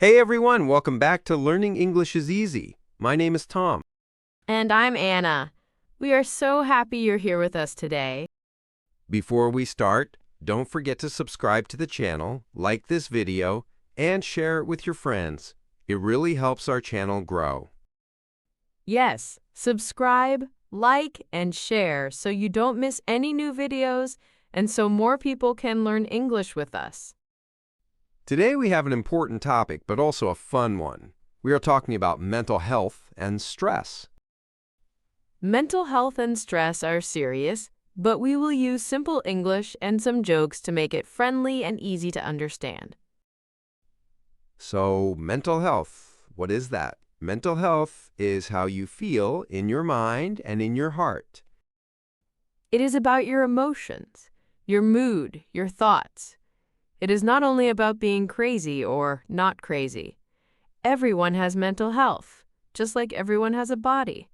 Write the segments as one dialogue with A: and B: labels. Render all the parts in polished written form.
A: Hey everyone, welcome back to Learning English is Easy. My name is Tom.
B: And I'm Anna. We are so happy you're here with us today.
A: Before we start, don't forget to subscribe to the channel, like this video, and share it with your friends. It really helps our channel grow.
B: Yes, subscribe, like, and share so you don't miss any new videos and so more people can learn English with us.
A: Today we have an important topic, but also a fun one. We are talking about mental health and stress.
B: Mental health and stress are serious, but we will use simple English and some jokes to make it friendly and easy to understand.
A: So, mental health, what is that? Mental health is how you feel in your mind and in your heart.
B: It is about your emotions, your mood, your thoughts. It is not only about being crazy or not crazy. Everyone has mental health, just like everyone has a body.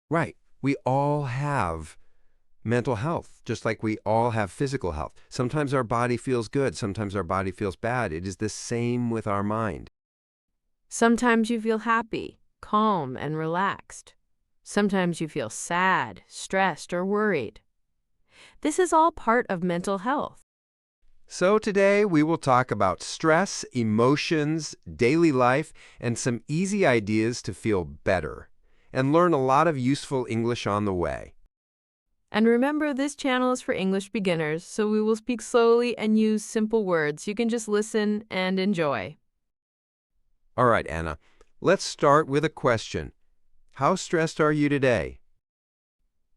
A: Right. We all have mental health, just like we all have physical health. Sometimes our body feels good, sometimes our body feels bad. It is the same with our mind.
B: Sometimes you feel happy, calm, and relaxed. Sometimes you feel sad, stressed, or worried. This is all part of mental health.
A: So today we will talk about stress, emotions, daily life, and some easy ideas to feel better, and learn a lot of useful English on the way.
B: And remember, this channel is for English beginners, so we will speak slowly and use simple words. You can just listen and enjoy.
A: All right, Anna, let's start with a question. How stressed are you today?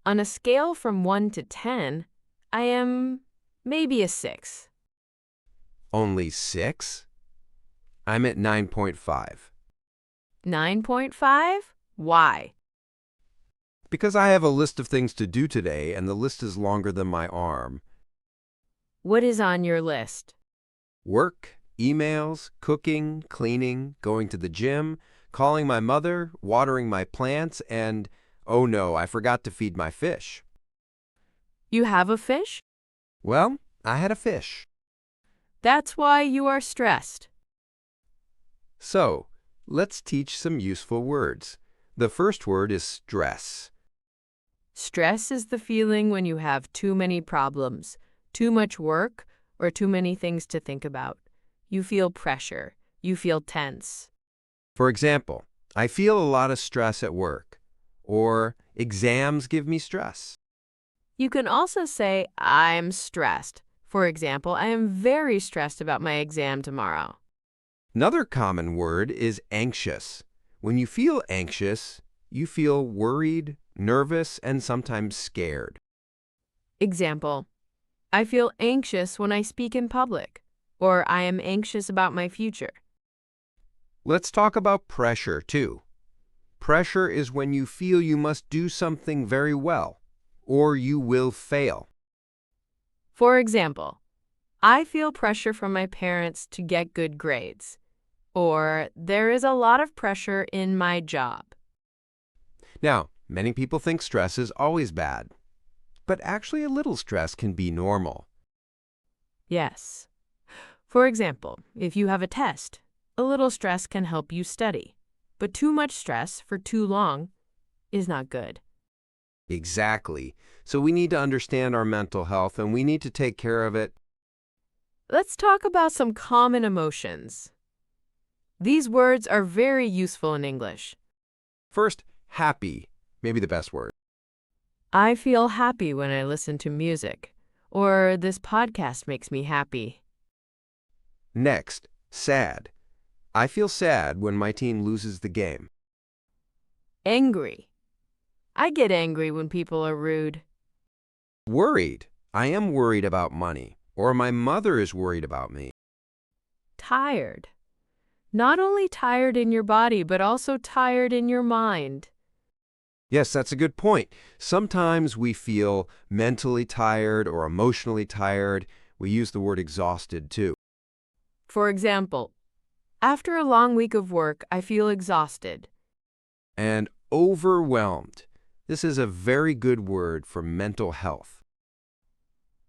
B: On a scale from 1 to 10, I am maybe a 6.
A: Only 6? I'm at 9.5.
B: 9.5? Why?
A: Because I have a list of things to do today, and the list is longer than my arm.
B: What is on your list?
A: Work, emails, cooking, cleaning, going to the gym, calling my mother, watering my plants, and, oh no, I forgot to feed my fish.
B: You have a fish?
A: Well, I had a fish.
B: That's why you are stressed.
A: So, let's teach some useful words. The first word is stress.
B: Stress is the feeling when you have too many problems, too much work, or too many things to think about. You feel pressure. You feel tense.
A: For example, I feel a lot of stress at work, or exams give me stress.
B: You can also say, I'm stressed. For example, I am very stressed about my exam tomorrow.
A: Another common word is anxious. When you feel anxious, you feel worried, nervous, and sometimes scared.
B: Example, I feel anxious when I speak in public, or I am anxious about my future.
A: Let's talk about pressure, too. Pressure is when you feel you must do something very well, or you will fail.
B: For example, I feel pressure from my parents to get good grades, or there is a lot of pressure in my job.
A: Now, many people think stress is always bad, but actually a little stress can be normal.
B: Yes. For example, if you have a test, a little stress can help you study, but too much stress for too long is not good.
A: Exactly. So we need to understand our mental health and we need to take care of it.
B: Let's talk about some common emotions. These words are very useful in English.
A: First, happy, maybe the best word.
B: I feel happy when I listen to music, or this podcast makes me happy.
A: Next, sad. I feel sad when my team loses the game.
B: Angry. I get angry when people are rude.
A: Worried. I am worried about money, or my mother is worried about me.
B: Tired. Not only tired in your body, but also tired in your mind.
A: Yes, that's a good point. Sometimes we feel mentally tired or emotionally tired. We use the word exhausted too.
B: For example, after a long week of work, I feel exhausted.
A: And overwhelmed. This is a very good word for mental health.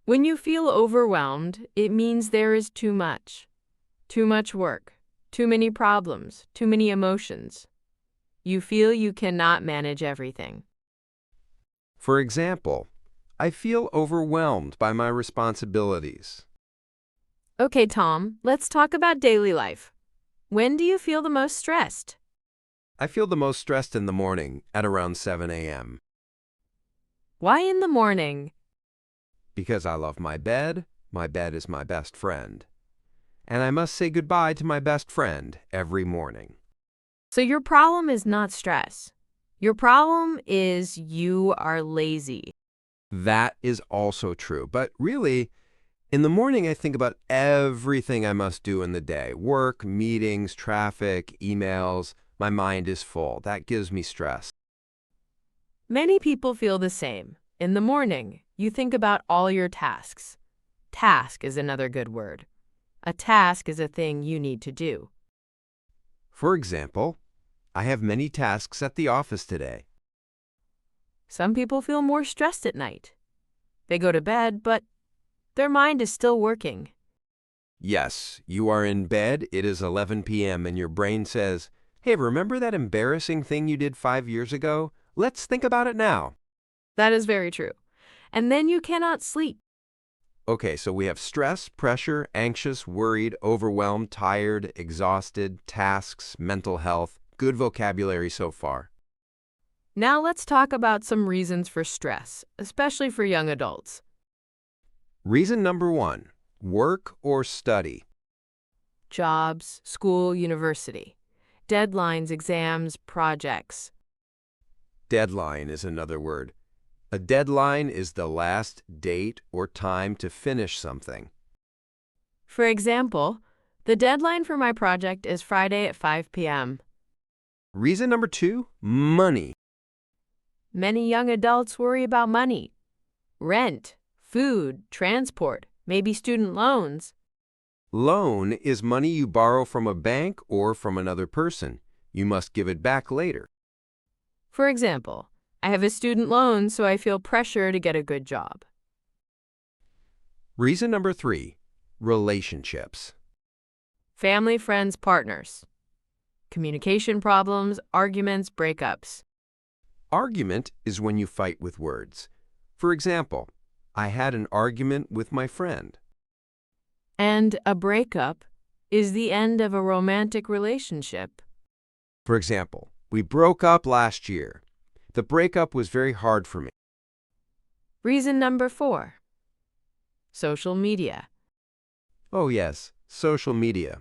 B: When you feel overwhelmed, it means there is too much work, Too many problems, too many emotions. You feel you cannot manage everything.
A: For example, I feel overwhelmed by my responsibilities.
B: Okay, Tom, let's talk about daily life. When do you feel the most stressed?
A: I feel the most stressed in the morning at around 7 a.m.
B: Why in the morning?
A: because I love my bed. My bed is my best friend. And I must say goodbye to my best friend every morning.
B: So your problem is not stress. Your problem is you are lazy.
A: That is also true. But really, in the morning, I think about everything I must do in the day. Work, meetings, traffic, emails. My mind is full. That gives me stress.
B: Many people feel the same. In the morning, you think about all your tasks. Task is another good word. A task is a thing you need to do.
A: For example, I have many tasks at the office today.
B: Some people feel more stressed at night. They go to bed, but their mind is still working.
A: Yes, you are in bed, it is 11 p.m., and your brain says, "Hey, remember that embarrassing thing you did 5 years ago? Let's think about it now."
B: That is very true. And then you cannot sleep.
A: Okay, so we have stress, pressure, anxious, worried, overwhelmed, tired, exhausted, tasks, mental health. Good vocabulary so far.
B: Now let's talk about some reasons for stress, especially for young adults.
A: Reason number 1, work or study.
B: Jobs, school, university. Deadlines, exams, projects.
A: Deadline is another word. A deadline is the last date or time to finish something.
B: For example, the deadline for my project is Friday at 5 p.m.
A: Reason number 2, money.
B: Many young adults worry about money. Rent, food, transport, maybe student loans.
A: Loan is money you borrow from a bank or from another person. You must give it back later.
B: For example, I have a student loan, so I feel pressure to get a good job.
A: Reason number 3, relationships.
B: Family, friends, partners. Communication problems, arguments, breakups.
A: Argument is when you fight with words. For example, I had an argument with my friend.
B: And a breakup is the end of a romantic relationship.
A: For example, we broke up last year. The breakup was very hard for me.
B: Reason number 4. Social media.
A: Oh yes, social media.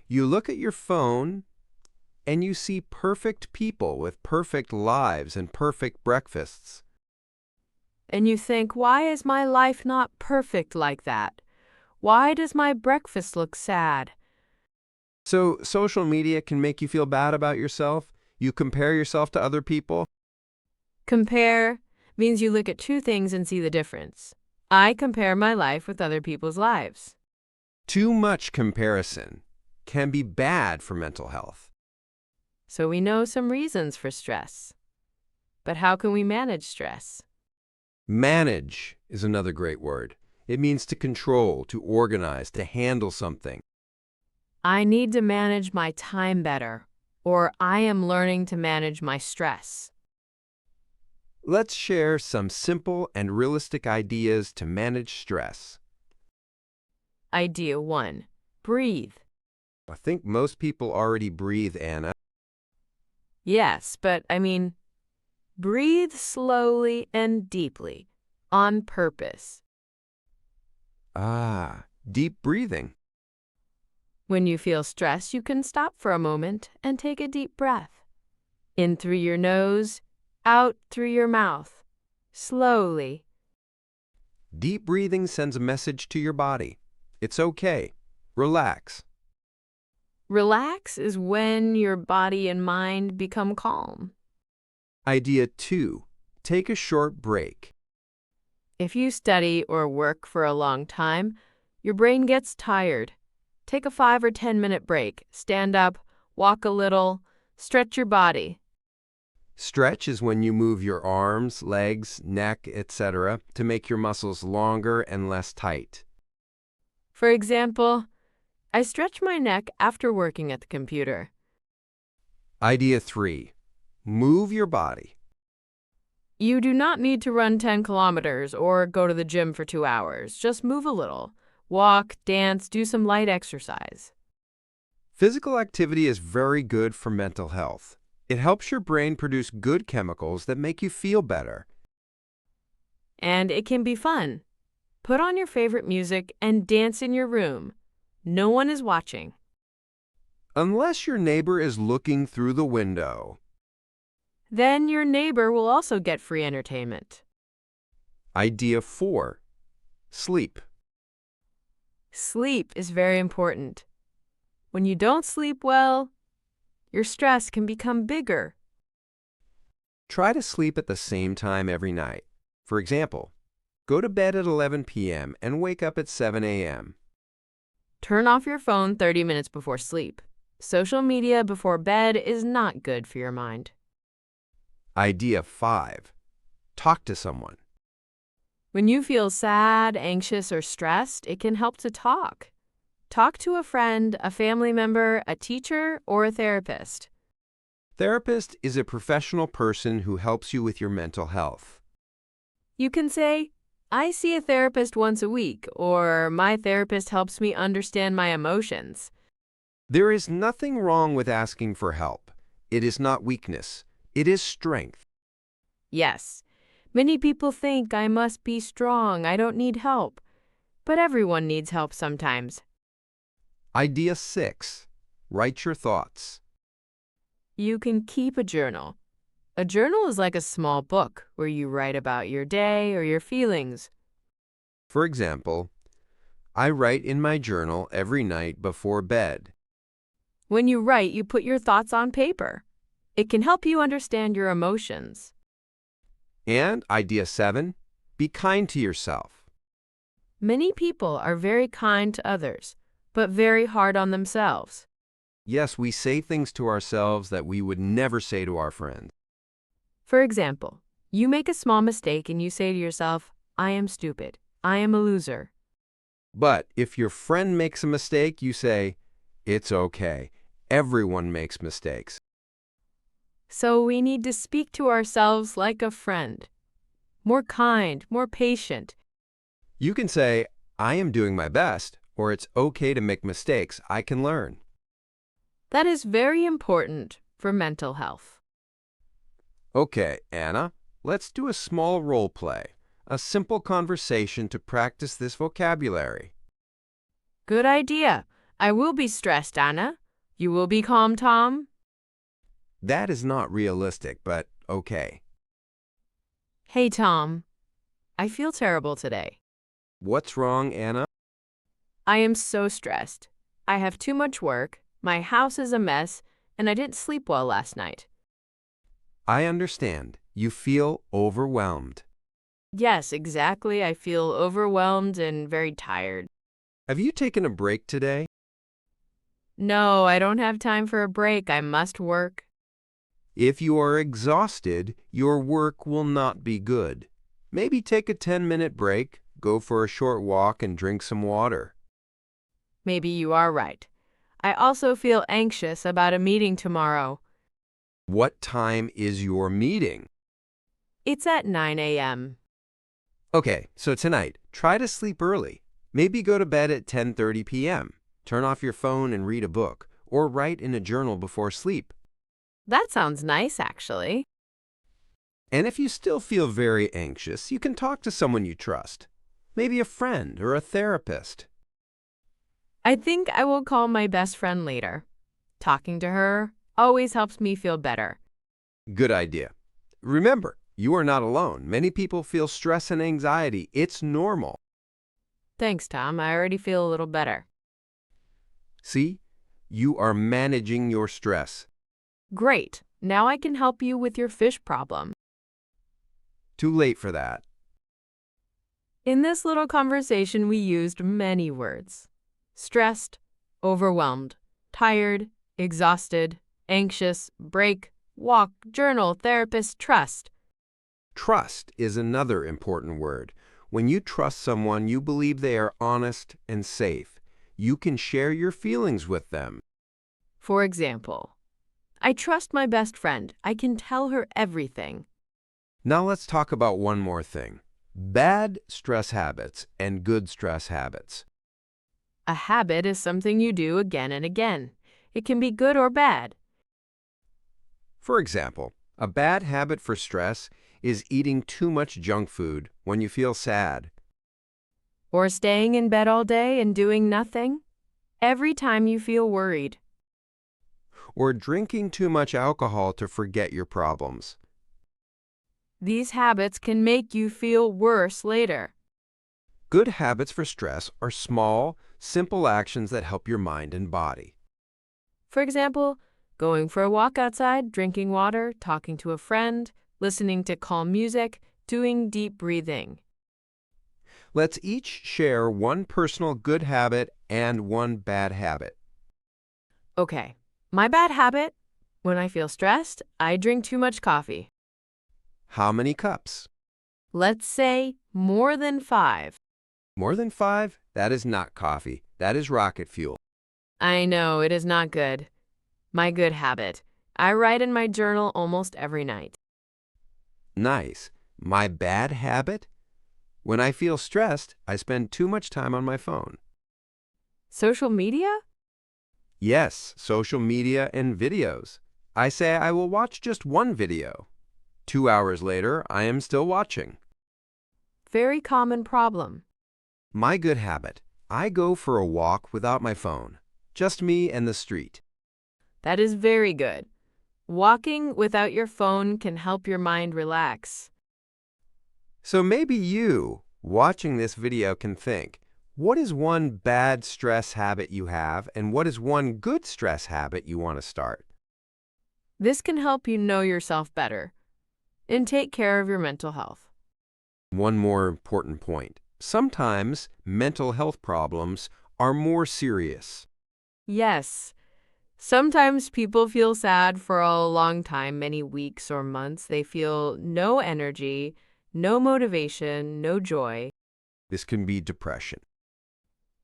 A: You look at your phone and you see perfect people with perfect lives and perfect breakfasts.
B: And you think, why is my life not perfect like that? Why does my breakfast look sad?
A: So social media can make you feel bad about yourself. You compare yourself to other people.
B: Compare means you look at two things and see the difference. I compare my life with other people's lives.
A: Too much comparison can be bad for mental health.
B: So we know some reasons for stress. But how can we manage stress?
A: Manage is another great word. It means to control, to organize, to handle something.
B: I need to manage my time better, or I am learning to manage my stress.
A: Let's share some simple and realistic ideas to manage stress.
B: Idea 1. Breathe.
A: I think most people already breathe, Anna.
B: Yes, but breathe slowly and deeply, on purpose.
A: Deep breathing.
B: When you feel stress, you can stop for a moment and take a deep breath. In through your nose, out through your mouth. Slowly.
A: Deep breathing sends a message to your body. It's okay. Relax.
B: Relax is when your body and mind become calm.
A: Idea 2. Take a short break.
B: If you study or work for a long time, your brain gets tired. Take a 5 or 10-minute break. Stand up, walk a little, stretch your body.
A: Stretch is when you move your arms, legs, neck, etc. to make your muscles longer and less tight.
B: For example, I stretch my neck after working at the computer.
A: Idea 3. Move your body.
B: You do not need to run 10 kilometers or go to the gym for 2 hours. Just move a little. Walk, dance, do some light exercise.
A: Physical activity is very good for mental health. It helps your brain produce good chemicals that make you feel better.
B: And it can be fun. Put on your favorite music and dance in your room. No one is watching.
A: Unless your neighbor is looking through the window.
B: Then your neighbor will also get free entertainment.
A: Idea 4. Sleep.
B: Sleep is very important. When you don't sleep well, your stress can become bigger.
A: Try to sleep at the same time every night. For example, go to bed at 11 p.m. and wake up at 7 a.m.
B: Turn off your phone 30 minutes before sleep. Social media before bed is not good for your mind.
A: Idea 5. Talk to someone.
B: When you feel sad, anxious, or stressed, it can help to talk. Talk to a friend, a family member, a teacher, or a therapist.
A: Therapist is a professional person who helps you with your mental health.
B: You can say, I see a therapist once a week, or my therapist helps me understand my emotions.
A: There is nothing wrong with asking for help. It is not weakness. It is strength.
B: Yes, many people think I must be strong, I don't need help. But everyone needs help sometimes.
A: Idea 6. Write your thoughts.
B: You can keep a journal. A journal is like a small book where you write about your day or your feelings.
A: For example, I write in my journal every night before bed.
B: When you write, you put your thoughts on paper. It can help you understand your emotions.
A: And idea 7. Be kind to yourself.
B: Many people are very kind to others, but very hard on themselves.
A: Yes, we say things to ourselves that we would never say to our friends.
B: For example, you make a small mistake and you say to yourself, I am stupid. I am a loser.
A: But if your friend makes a mistake, you say, it's okay. Everyone makes mistakes.
B: So we need to speak to ourselves like a friend. More kind, more patient.
A: You can say, I am doing my best, or it's okay to make mistakes. I can learn.
B: That is very important for mental health.
A: Okay, Anna, let's do a small role play, a simple conversation to practice this vocabulary.
B: Good idea. I will be stressed, Anna. You will be calm, Tom.
A: That is not realistic, but okay.
B: Hey, Tom. I feel terrible today.
A: What's wrong, Anna?
B: I am so stressed. I have too much work, my house is a mess, and I didn't sleep well last night.
A: I understand. You feel overwhelmed.
B: Yes, exactly. I feel overwhelmed and very tired.
A: Have you taken a break today?
B: No, I don't have time for a break. I must work.
A: If you are exhausted, your work will not be good. Maybe take a 10-minute break, go for a short walk, and drink some water.
B: Maybe you are right. I also feel anxious about a meeting tomorrow.
A: What time is your meeting?
B: It's at 9 a.m.
A: Okay, so tonight, try to sleep early. Maybe go to bed at 10:30 p.m. Turn off your phone and read a book, or write in a journal before sleep.
B: That sounds nice, actually.
A: And if you still feel very anxious, you can talk to someone you trust. Maybe a friend or a therapist.
B: I think I will call my best friend later. Talking to her always helps me feel better.
A: Good idea. Remember, you are not alone. Many people feel stress and anxiety. It's normal.
B: Thanks, Tom. I already feel a little better.
A: See, you are managing your stress.
B: Great. Now I can help you with your fish problem.
A: Too late for that.
B: In this little conversation, we used many words. Stressed, overwhelmed, tired, exhausted, anxious, break, walk, journal, therapist, trust.
A: Trust is another important word. When you trust someone, you believe they are honest and safe. You can share your feelings with them.
B: For example, I trust my best friend. I can tell her everything.
A: Now let's talk about one more thing. Bad stress habits and good stress habits.
B: A habit is something you do again and again. It can be good or bad.
A: For example, a bad habit for stress is eating too much junk food when you feel sad.
B: Or staying in bed all day and doing nothing. Every time you feel worried.
A: Or drinking too much alcohol to forget your problems.
B: These habits can make you feel worse later.
A: Good habits for stress are small, simple actions that help your mind and body.
B: For example, going for a walk outside, drinking water, talking to a friend, listening to calm music, doing deep breathing.
A: Let's each share one personal good habit and one bad habit.
B: Okay, my bad habit, when I feel stressed, I drink too much coffee.
A: How many cups?
B: Let's say more than 5.
A: More than 5? That is not coffee. That is rocket fuel.
B: I know, it is not good. My good habit. I write in my journal almost every night.
A: Nice. My bad habit? When I feel stressed, I spend too much time on my phone.
B: Social media?
A: Yes, social media and videos. I say I will watch just one video. 2 hours later, I am still watching.
B: Very common problem.
A: My good habit. I go for a walk without my phone. Just me and the street.
B: That is very good. Walking without your phone can help your mind relax.
A: So maybe you, watching this video, can think, what is one bad stress habit you have and what is one good stress habit you want to start?
B: This can help you know yourself better and take care of your mental health.
A: One more important point. Sometimes mental health problems are more serious.
B: Yes. Sometimes people feel sad for a long time, many weeks or months. They feel no energy, no motivation, no joy.
A: This can be depression.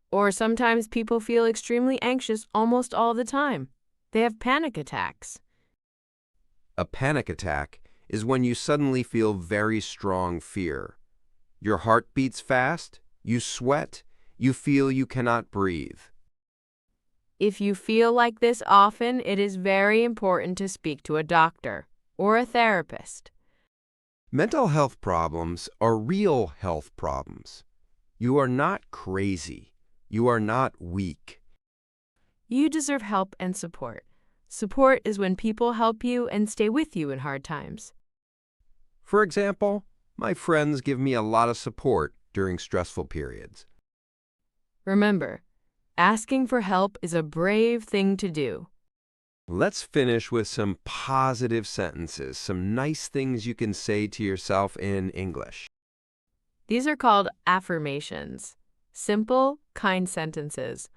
B: Or sometimes people feel extremely anxious almost all the time. They have panic attacks.
A: A panic attack is when you suddenly feel very strong fear. Your heart beats fast, you sweat, you feel you cannot breathe.
B: If you feel like this often, it is very important to speak to a doctor or a therapist.
A: Mental health problems are real health problems. You are not crazy. You are not weak.
B: You deserve help and support. Support is when people help you and stay with you in hard times.
A: For example, my friends give me a lot of support during stressful periods.
B: Remember, asking for help is a brave thing to do.
A: Let's finish with some positive sentences, some nice things you can say to yourself in English.
B: These are called affirmations, simple, kind sentences.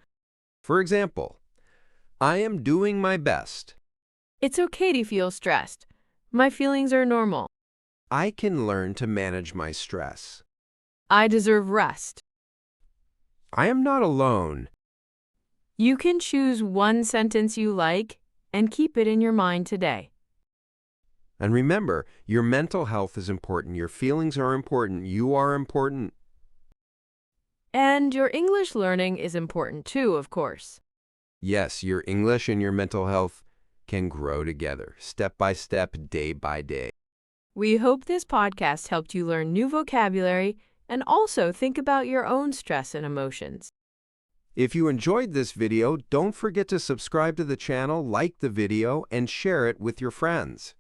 A: For example, I am doing my best.
B: It's okay to feel stressed. My feelings are normal.
A: I can learn to manage my stress.
B: I deserve rest.
A: I am not alone.
B: You can choose one sentence you like and keep it in your mind today.
A: And remember, your mental health is important. Your feelings are important. You are important.
B: And your English learning is important too, of course.
A: Yes, your English and your mental health can grow together, step by step, day by day.
B: We hope this podcast helped you learn new vocabulary and also think about your own stress and emotions.
A: If you enjoyed this video, don't forget to subscribe to the channel, like the video, and share it with your friends.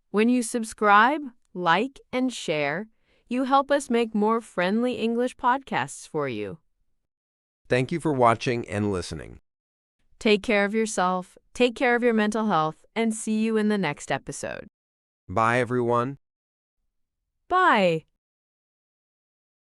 B: When you subscribe, like, and share, you help us make more friendly English podcasts for you.
A: Thank you for watching and listening.
B: Take care of yourself, take care of your mental health, and see you in the next episode.
A: Bye, everyone.
B: Bye!